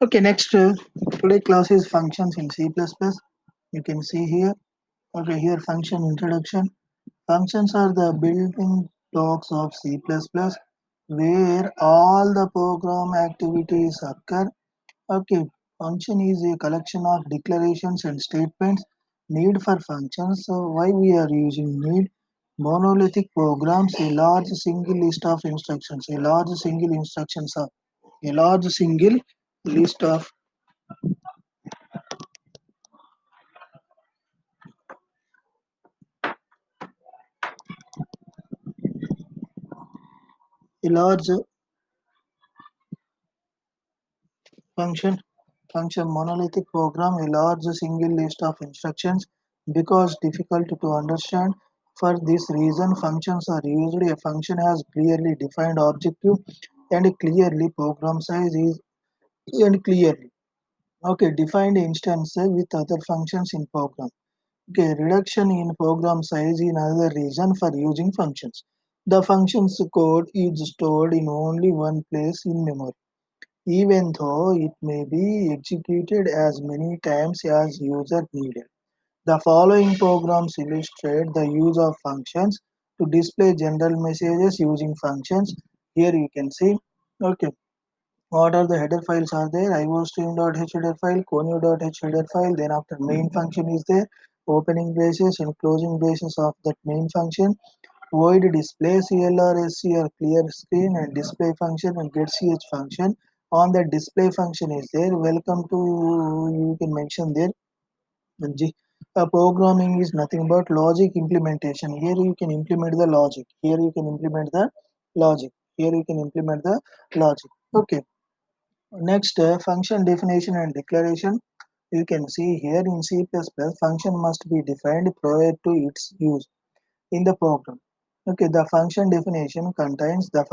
Okay, next today class is functions in C++. You can see here. Okay, here function introduction. Functions are the building blocks of C++ where all the program activities occur. Okay, function is a collection of declarations and statements. Need for functions. So why we are using need? Monolithic programs, a large single list of instructions. A large single list of a large function function monolithic program, a large single list of instructions because difficult to understand. For this reason, functions are used. A function has clearly defined objective and clearly program size is and clearly defined instance with other functions in program. Okay, reduction in program size in another reason for using functions. The function's code is stored in only one place in memory, even though it may be executed as many times as user needed. The following programs illustrate the use of functions to display general messages using functions. Here you can see, okay, what are the header files are there? iostream.h header file, conio.h header file. Then after main function is there, opening braces and closing braces of that main function. Void display clrsc or clear screen and display function and getch function. On the display function is there. Welcome to, you can mention there. Programming is nothing but logic implementation. Here you can implement the logic. Here you can implement the logic. Here you can implement the logic. Okay. Next, function definition and declaration. You can see here in C++, function must be defined prior to its use in the program. Okay, the function definition contains the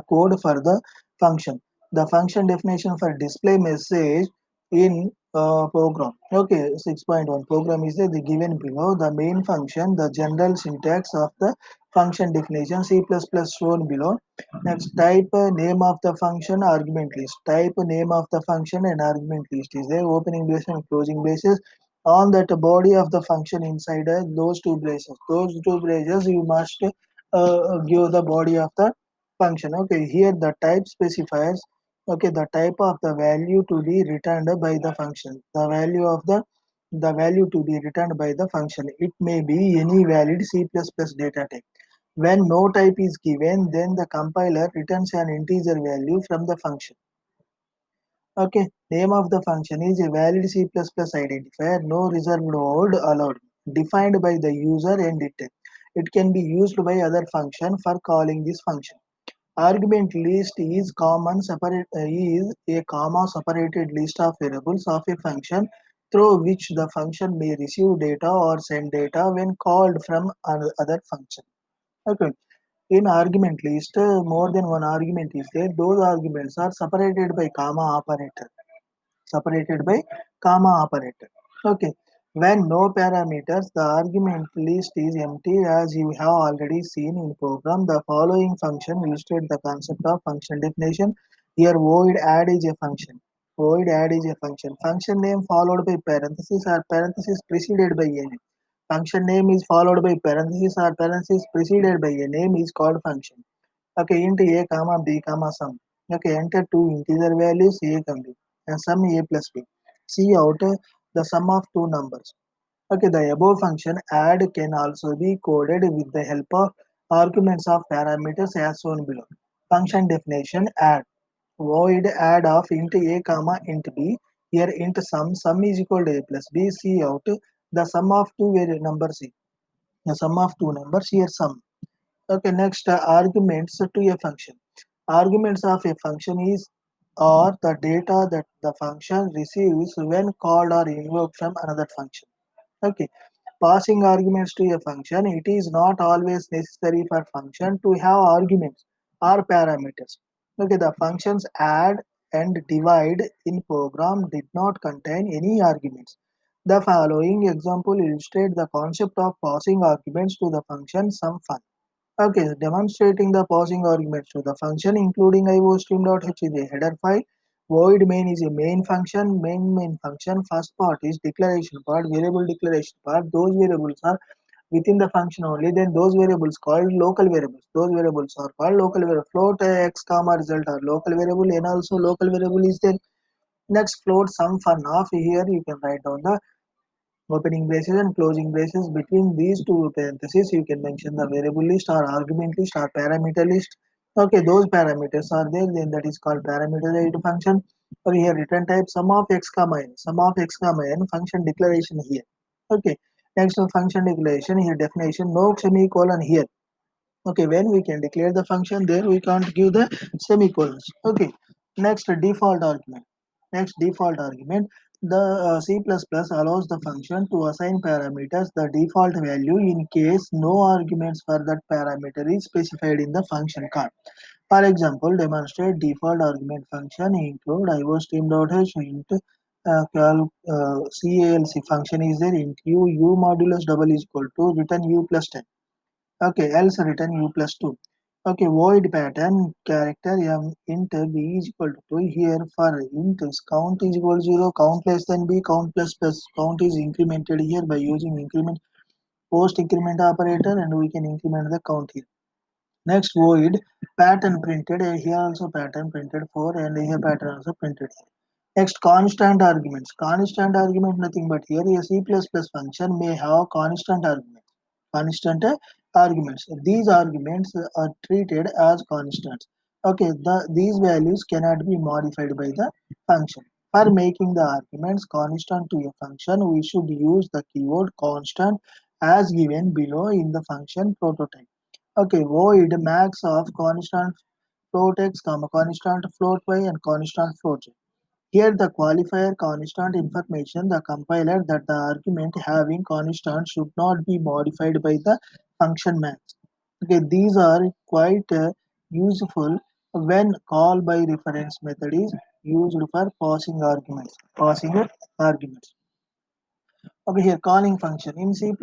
code for the function. The function definition for display message in program. Okay, 6.1 program is the given below. The main function, the general syntax of the function definition, C++ shown below. Next, type name of the function, argument list. Type name of the function and argument list is there. Opening braces and closing braces. On that body of the function inside those two braces. Those two braces you must give the body of the function. Okay, here the type specifiers. Okay, the type of the value to be returned by the function. The value to be returned by the function. It may be any valid C++ data type. When no type is given, then the compiler returns an integer value from the function. Okay, name of the function is a valid C++ identifier, no reserved word allowed, defined by the user and it can be used by other function for calling this function. Argument list is a comma separated list of variables of a function through which the function may receive data or send data when called from another function. Okay. In argument list, more than one argument is there. Those arguments are separated by comma operator. Separated by comma operator. Okay. When no parameters, the argument list is empty as you have already seen in program. The following function illustrate the concept of function definition. Here void add is a function. Void add is a function. Function name followed by parenthesis or parenthesis preceded by a name. Function name is followed by parenthesis or parenthesis preceded by a name is called function. Okay, int a comma b comma sum. Okay, enter two integer values a and b and sum a plus b. See out the sum of two numbers. Okay, the above function add can also be coded with the help of arguments of parameters as shown below. Function definition add. Void add of int a comma int b. Here int sum is equal to a plus b. See out the sum of two numbers. The sum of two numbers here sum. Okay, next arguments to a function. Arguments of a function is or the data that the function receives when called or invoked from another function. Okay, passing arguments to a function. It is not always necessary for function to have arguments or parameters. Okay, the functions add and divide in program did not contain any arguments. The following example illustrate the concept of passing arguments to the function some fun. Okay, demonstrating the pausing arguments to the function, including iostream.h is a header file. Void main is a main function. Main function. First part is declaration part, variable declaration part. Those variables are within the function only. Then those variables called local variables. Those variables are called local variable. Float x comma result are local variable, and also local variable is there. Next, float sum fun of. Here you can write down the opening braces and closing braces. Between these two parentheses you can mention the variable list or argument list or parameter list. Okay, those parameters are there, then that is called parameterized function. Or here return type sum of x comma n, sum of x comma n, function declaration here. Okay, next one, function declaration. Here definition, no semicolon here. Okay, when we can declare the function, there we can't give the semicolons. Okay, next default argument. Next default argument, the C++ allows the function to assign parameters the default value in case no arguments for that parameter is specified in the function call. For example, demonstrate default argument function include iostream.h int calc function is there int u modulus double is equal to return u plus 10. Okay, else return u plus 2. Okay, void pattern character int b is equal to here for int is count is equal to 0, count less than b, count plus count is incremented here by using increment post increment operator, and we can increment the count here. Next void pattern printed, here also pattern printed for, and here pattern also printed here. Next constant arguments. Constant argument nothing but here a C++ function may have constant arguments. Constant arguments. These arguments are treated as constants. Okay, these values cannot be modified by the function. For making the arguments constant to a function, we should use the keyword constant as given below in the function prototype. Okay, void max of constant float x, comma constant float y and constant float z. Here the qualifier constant information the compiler that the argument having constant should not be modified by the function max. Okay, these are quite useful when call by reference method is used for passing arguments. Passing arguments. Okay, here calling function. In C++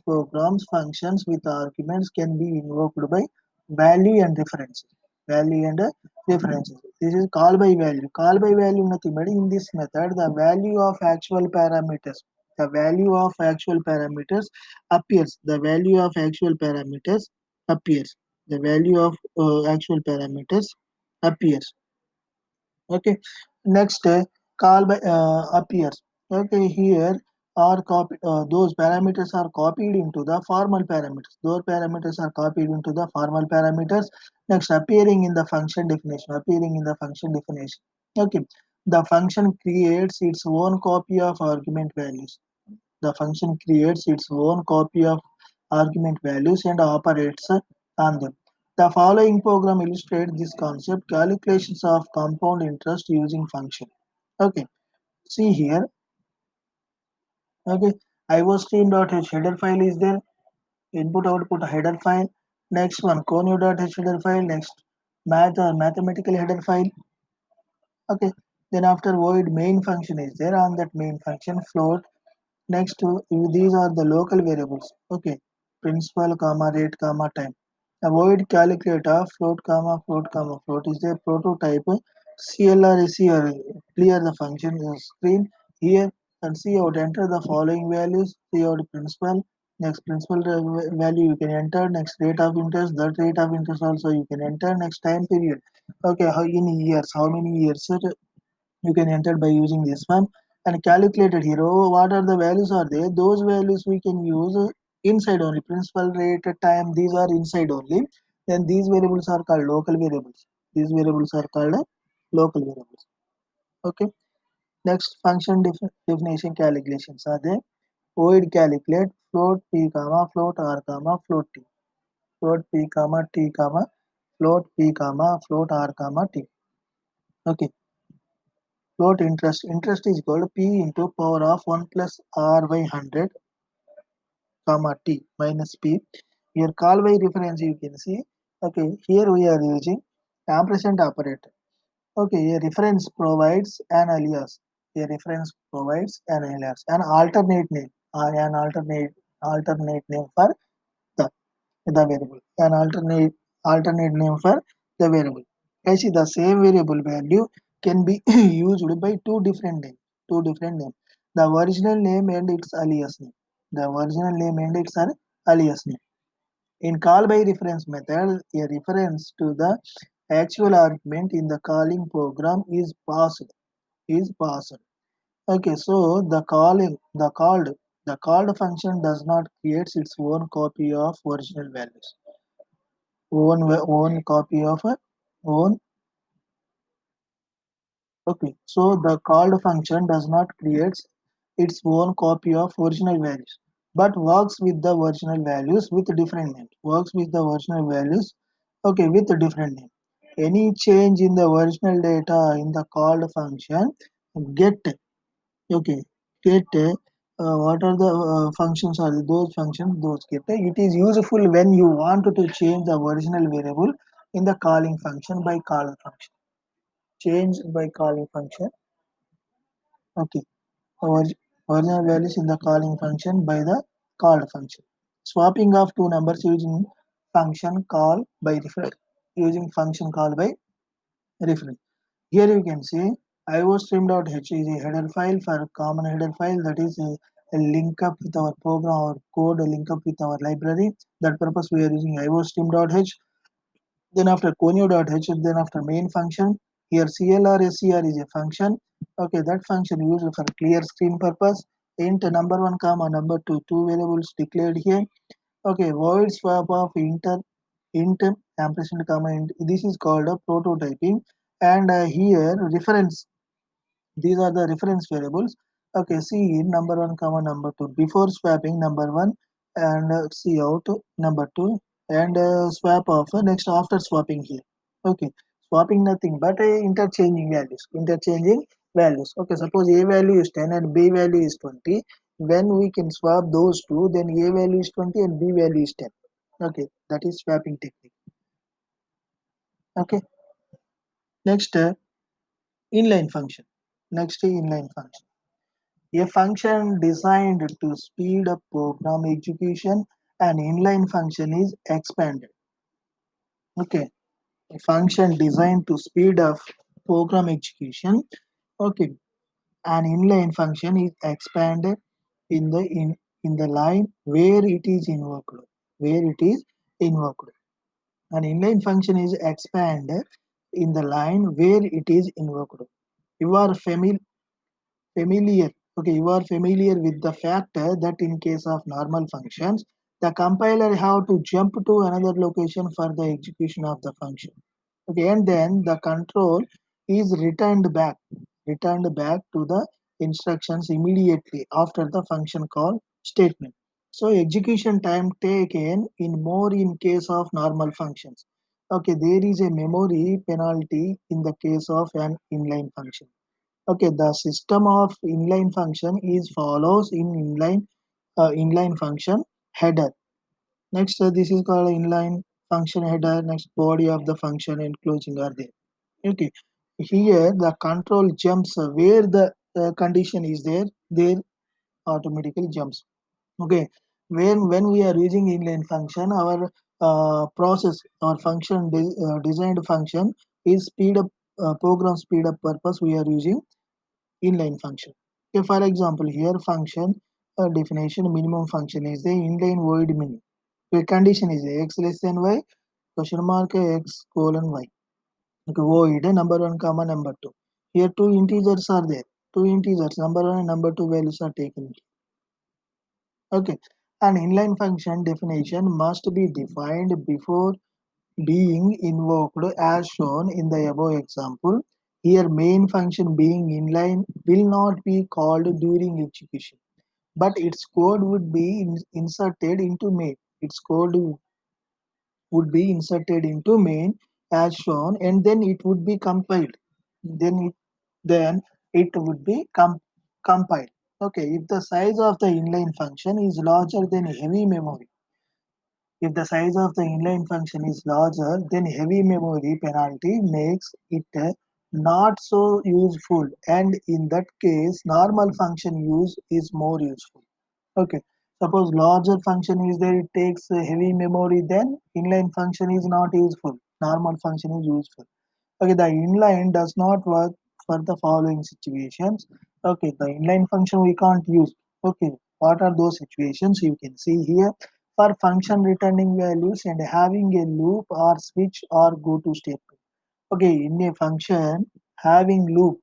programs, functions with arguments can be invoked by value and references. Value and references. This is call by value. Call by value nothing but in this method, the value of actual parameters. The value of actual parameters appears. The value of actual parameters appears. The value of actual parameters appears. Okay, next call by appears. Okay, here are copy those parameters are copied into the formal parameters. Those parameters are copied into the formal parameters. Next, appearing in the function definition. Appearing in the function definition. Okay, the function creates its own copy of argument values. The function creates its own copy of argument values and operates on them. The following program illustrates this concept, calculations of compound interest using function. Okay, see here. Okay, iostream.h header file is there, input output header file. Next one, conio.h header file. Next, mathematical header file. Okay, then after void main function is there, on that main function float. Next to these are the local variables. Okay, principal, comma, rate, comma, time. Avoid calculator, float is the prototype. CLR is here. Clear the function screen here and see out. Enter the following values. See out principal. Next principal value you can enter. Next rate of interest. That rate of interest also you can enter. Next time period. Okay, how in years? How many years? You can enter by using this one and calculated here. Oh, what are the values are there? Those values we can use inside only. Principal rate, time, these are inside only. Then these variables are called local variables. These variables are called local variables. Okay, next function definition calculations are there. Void calculate float p comma float r comma float t, float p comma t comma float p comma float r comma t. Okay, float interest. Interest is equal to p into power of 1 plus r by 100 comma t minus p. Here call by reference you can see. Okay, here we are using ampersand operator. Okay, a reference provides an alias. A reference provides an alias, an alternate name, or an alternate name for the. the variable, an alternate name for the variable. I see the same variable value can be used by two different names. The original name and its alias name. The original name and its alias name. In call by reference method, a reference to the actual argument in the calling program is passed. Okay, so the called function does not create its own copy of original values. Own copy of a own. Okay, so the called function does not create its own copy of original values, but works with the original values with different names. Works with the original values, okay, with a different name. Any change in the original data in the called function get okay get what are the functions are those functions those get it is useful when you want to change the original variable in the calling function by call function. Change by calling function. Okay. Orig- Original values in the calling function by the called function. Swapping of two numbers using function call by reference. Using function call by reference. Here you can see iostream.h is a header file for common header file that is a link up with our program or code, a link up with our library. That purpose we are using iostream.h. Then after conio.h, then after main function. Here clr is a function. Okay, that function used for clear screen purpose. Int number one comma number two variables declared here. Okay, void swap of int ampersand comma int. This is called a prototyping, and here reference, these are the reference variables. Okay, see in number one comma number two before swapping number one, and see out number two, and swap of next after swapping here. Okay, swapping nothing but interchanging values. Interchanging values. Okay, suppose a value is 10 and b value is 20. When we can swap those two, then a value is 20 and b value is 10. Okay, that is swapping technique. Okay, next inline function. Next inline function. A function designed to speed up program execution, an inline function is expanded. Okay, a function designed to speed up program execution. Okay, an inline function is expanded in the line where it is invoked. Where it is invoked. An inline function is expanded in the line where it is invoked. You are familiar. Okay, you are familiar with the fact that in case of normal functions, the compiler have to jump to another location for the execution of the function. Okay, and then the control is returned back to the instructions immediately after the function call statement. So execution time taken in more in case of normal functions. Okay, there is a memory penalty in the case of an inline function. Okay, the system of inline function is follows in inline function header. Next, this is called inline function header. Next, body of the function and closing are there. Okay, here the control jumps where the condition is there. There automatically jumps. Okay, when we are using inline function, our process or function designed function is speed up program speed up purpose. We are using inline function. Okay, for example, here function definition minimum function is the inline void min. The condition is x less than y question mark x colon y. Okay, void number one comma number two. Here two integers are there. Two integers number one and number two values are taken. Okay, an inline function definition must be defined before being invoked as shown in the above example. Here main function being inline will not be called during execution, but its code would be inserted into main. Its code would be inserted into main as shown, and then it would be compiled. Then it would be compiled. Okay, if the size of the inline function is larger than heavy memory, if the size of the inline function is larger, then heavy memory penalty makes it not so useful, and in that case, normal function use is more useful. Okay, Suppose larger function is there, it takes heavy memory, then inline function is not useful. Normal function is useful. Okay, the inline does not work for the following situations. Okay, the inline function we can't use. Okay, what are those situations? You can see here for function returning values and having a loop or switch or go to statement. Okay, in a function having loop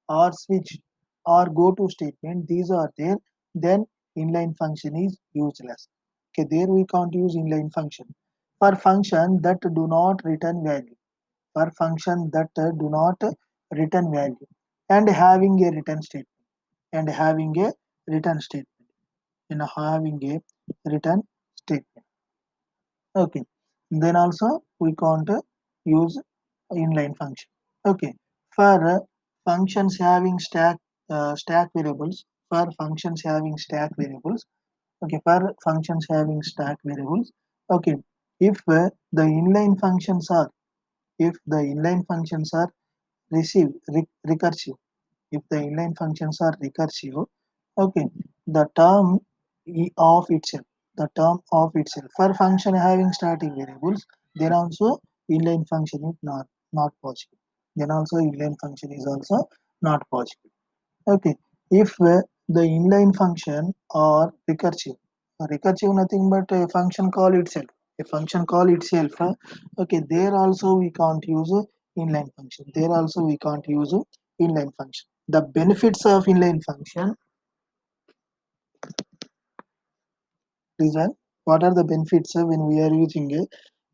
or switch or go to statement, these are there, then inline function is useless. Okay, there we can't use inline function. For function that do not return value, for function that do not return value, and having a return statement, and having a return statement, and having a return statement. Okay, then also we can't use inline function. Okay, for functions having stack variables, for functions having stack variables. Okay, for functions having stack variables. Okay, if the inline functions are, if the inline functions are recursive, if the inline functions are recursive, okay, the term of itself, the term of itself for function having static variables, then also inline function is not possible, then also inline function is also not possible. Okay, if the inline function or recursive nothing but a function call itself, a function call itself. Okay, there also we can't use inline function. There also we can't use inline function. The benefits of inline function is what are the benefits when we are using a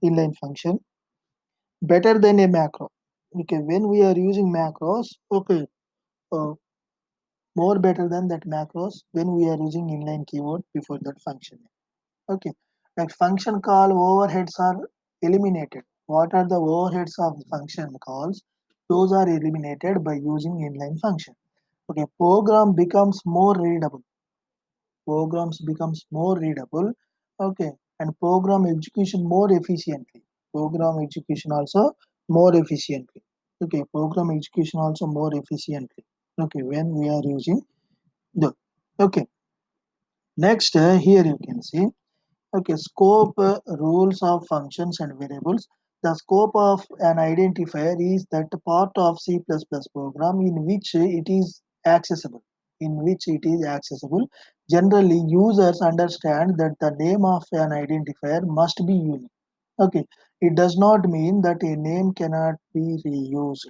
inline function? Better than a macro. Okay, when we are using macros, okay, uh, more better than that macros when we are using inline keyword before that function. Okay, like function call overheads are eliminated. What are the overheads of function calls? Those are eliminated by using inline function. Okay, programs becomes more readable. Okay, and program execution more efficiently. Program execution also more efficiently. Okay, program execution also more efficiently. Okay, when we are using the, okay, next here you can see. Okay, scope, rules of functions and variables. The scope of an identifier is that part of C++ program in which it is accessible. In which it is accessible. Generally, users understand that the name of an identifier must be unique. Okay, it does not mean that a name cannot be reused.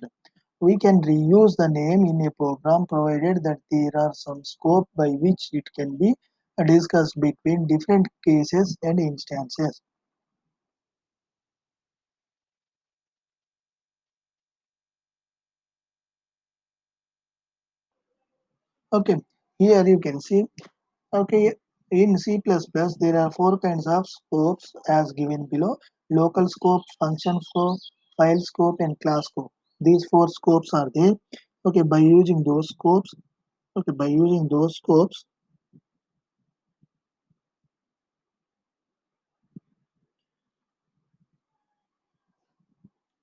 We can reuse the name in a program provided that there are some scope by which it can be discussed between different cases and instances. Okay, here you can see, okay, in C++ there are four kinds of scopes as given below: local scope, function scope, file scope, and class scope. These four scopes are there. Okay, by using those scopes, okay, by using those scopes,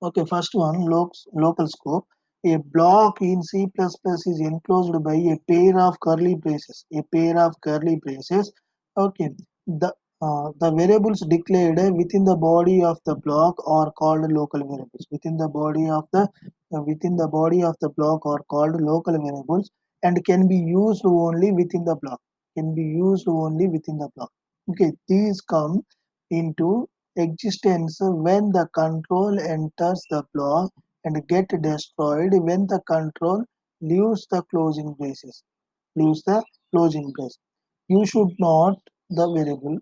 okay, first one, local scope. A block in C++ is enclosed by a pair of curly braces. A pair of curly braces. Okay, the variables declared within the body of the block are called local variables. Within the body of the block are called local variables and can be used only within the block. Can be used only within the block. Okay, these come into existence when the control enters the block and get destroyed when the control leaves the closing braces. Leaves the closing brace. You should not the variable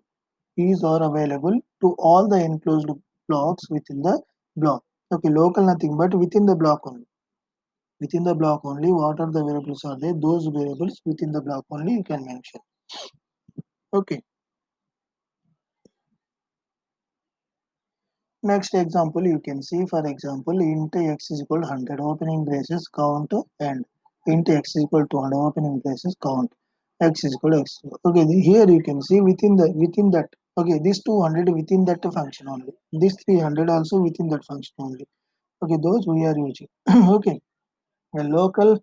is or available to all the enclosed blocks within the block. Okay, local nothing but within the block only. Within the block only, what are the variables are there? Those variables within the block only you can mention. Okay. Next example you can see, for example, int x is equal to 100 opening braces count and int x is equal to 100 opening braces count x is equal to x. Okay, here you can see within that. Okay, this 200 within that function only. This 300 also within that function only. Okay, those we are using. Okay, a local,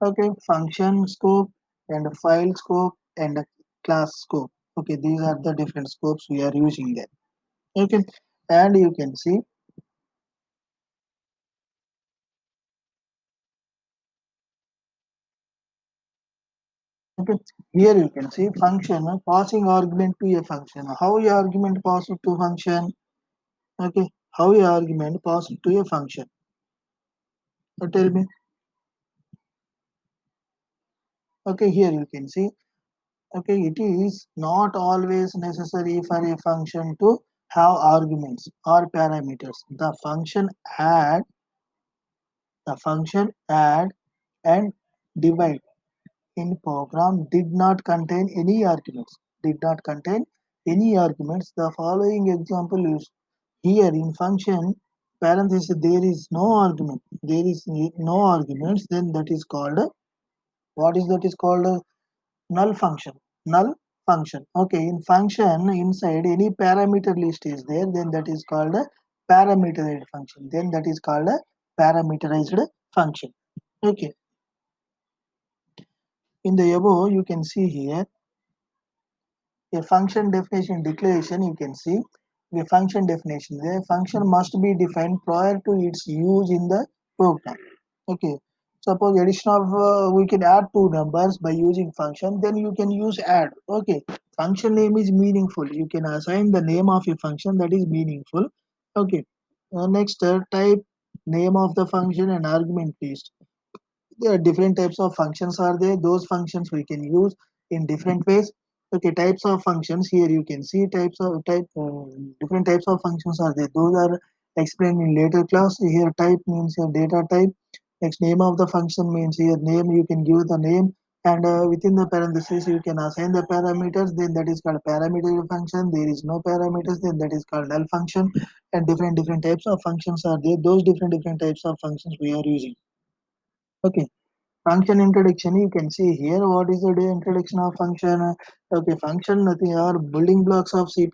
okay, function scope and file scope and a class scope. Okay, these are the different scopes we are using there. Okay, and you can see, okay, here you can see function passing argument to a function. How a argument pass it to function? Okay, how a argument pass it to a function? Tell me. Okay, here you can see. Okay, it is not always necessary for a function to have arguments or parameters. The function add and divide in program did not contain any arguments. Did not contain any arguments. The following example is here in function parenthesis there is no argument. There is no arguments. Then that is called what is that is called null function. Null function. Okay, in function inside any parameter list is there. Then that is called a parameterized function. Then that is called a parameterized function. Okay, in the above you can see here a function definition declaration. You can see the function definition. The function must be defined prior to its use in the program. Okay, suppose addition of we can add two numbers by using function, then you can use add. Okay, function name is meaningful. You can assign the name of a function that is meaningful. Okay, next type name of the function and argument list. There are different types of functions are there. Those functions we can use in different ways. Okay, types of functions. Here you can see different types of functions are there. Those are explained in later class. Here type means your data type. Next name of the function means here name, you can give the name, and within the parentheses you can assign the parameters. Then that is called parameter function. There is no parameters, then that is called null function. And different types of functions are there. Those different types of functions we are using. Okay, function introduction. You can see here what is the introduction of function. Okay, function nothing are building blocks of C++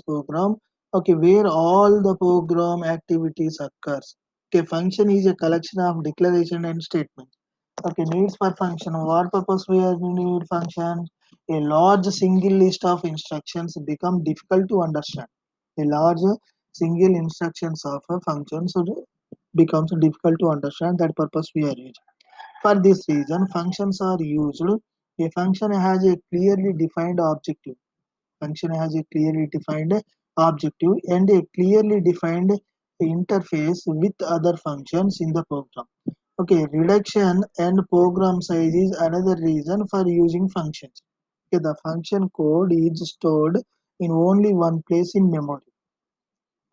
program. Okay, where all the program activities occurs. Okay, function is a collection of declaration and statement. Okay, needs for function. What purpose we are need function? A large single list of instructions become difficult to understand. A large single instructions of a function so becomes difficult to understand. That purpose we are using. For this reason, functions are used. A function has a clearly defined objective. Function has a clearly defined objective and a clearly defined interface with other functions in the program. Okay, reduction and program size is another reason for using functions. Okay, the function code is stored in only one place in memory.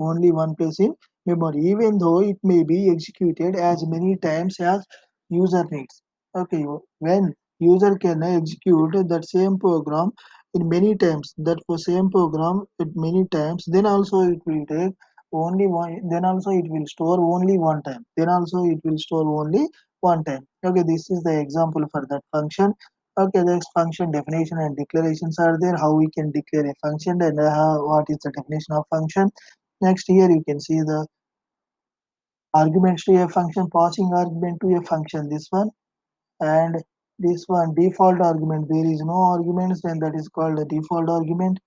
Only one place in memory, even though it may be executed as many times as user needs. Okay, when user can execute that same program in many times, that for same program at many times, then also it will take only one, then also it will store only one time, then also it will store only one time. Okay, this is the example for that function. Okay, next function definition and declarations are there. How we can declare a function and what is the definition of function. Next here you can see the arguments to a function, passing argument to a function, this one, and this one default argument. There is no arguments, then that is called a default argument.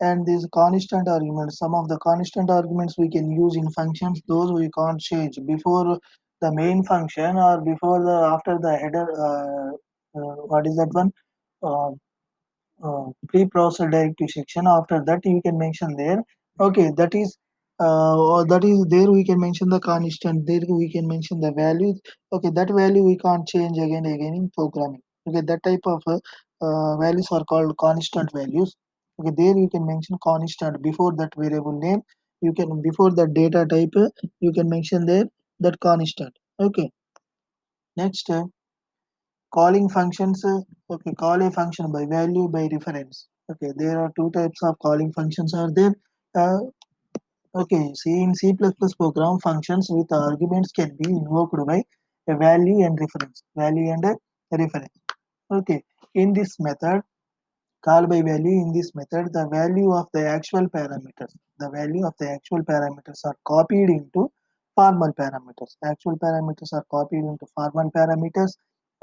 And this constant argument, some of the constant arguments we can use in functions, those we can't change before the main function or before the after the header. What is that one? Uh, Pre-processed directory section. After that you can mention there. Okay, that is or that is there we can mention the constant, there we can mention the values. Okay, that value we can't change again in programming. Okay, that type of values are called constant values. Okay, there you can mention constant before that variable name. You can before the data type you can mention there that constant. Okay, next calling functions. Okay, call a function by value by reference. Okay, there are two types of calling functions are there. Uh, okay, see in C++ program functions with arguments can be invoked by a value and reference. Value and a reference. Okay, in this method, call by value in this method, the value of the actual parameters. The value of the actual parameters are copied into formal parameters. Actual parameters are copied into formal parameters.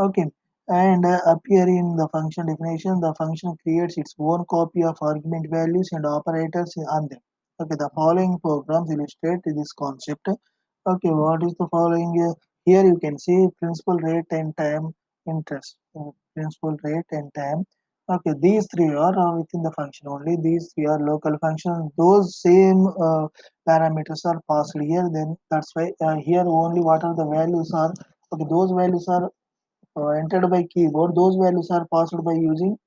Okay, and appear in the function definition. The function creates its own copy of argument values and operators on them. Okay, the following programs illustrate this concept. Okay, what is the following? Here you can see principal rate and time interest. Principal rate and time. Okay, these three are within the function only. These three are local functions. Those same parameters are passed here. Then that's why here only what are the values are. Okay, those values are entered by keyboard. Those values are passed by using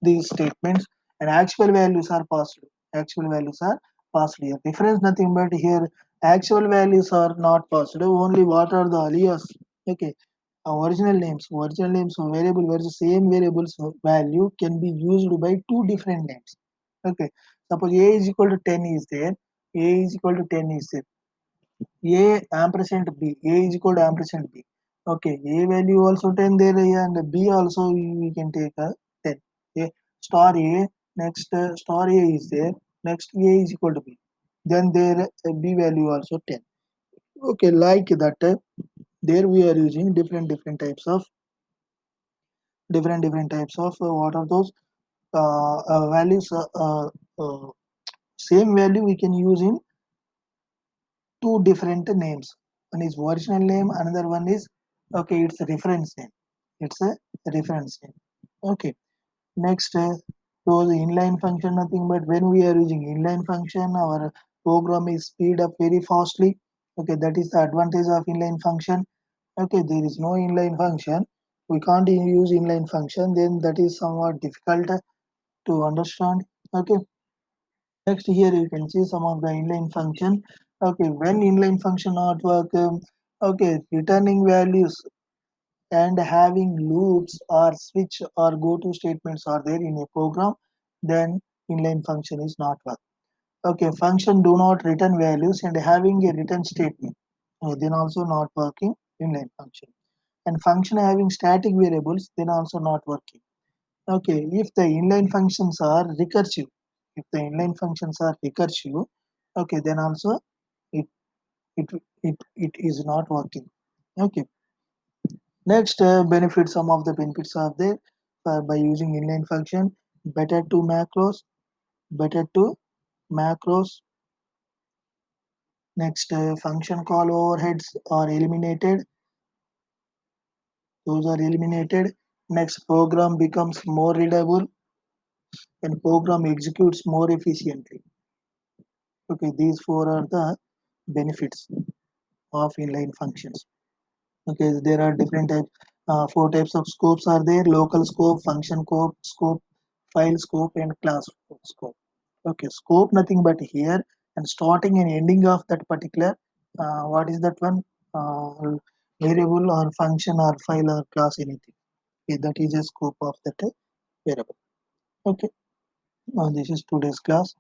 these statements, and actual values are passed. Actual values are passed here. Difference nothing but here actual values are not passed. Only what are the alias. Okay. Original names. Original names of variable where the same variable's value can be used by two different names. Okay. Suppose a is equal to 10 is there. A is equal to 10 is there. A ampersand B. A is equal to ampersand B. Okay, A value also 10 there and B also we can take a 10. A star A, next star A is there, next A is equal to B. Then there B value also 10. Okay, like that, there we are using different types of what are those values. Same value we can use in two different names. One is original name, another one is okay, it's a reference name. It's a reference name. Okay. Next, so the inline function nothing but when we are using inline function, our program is speed up very fastly. Okay, that is the advantage of inline function. Okay, there is no inline function. We can't use inline function, then that is somewhat difficult to understand. Okay, next here you can see some of the inline function. Okay, when inline function not work, okay, returning values and having loops or switch or go to statements are there in a program, then inline function is not work. Okay, function do not return values and having a return statement, then also not working inline function. And function having static variables, then also not working. Okay, if the inline functions are recursive, if the inline functions are recursive, okay, then also it it is not working. Okay. Next, benefits. Some of the benefits are there by using inline function. Better to macros. Better to macros. Next, function call overheads are eliminated. Those are eliminated. Next, program becomes more readable and program executes more efficiently. Okay, these four are the benefits of inline functions. Okay, there are different types. Four types of scopes are there: local scope, function scope, file scope, and class scope. Okay, scope nothing but here and starting and ending of that particular what is that one variable or function or file or class anything. Okay, that is a scope of that variable. Okay, this is today's class.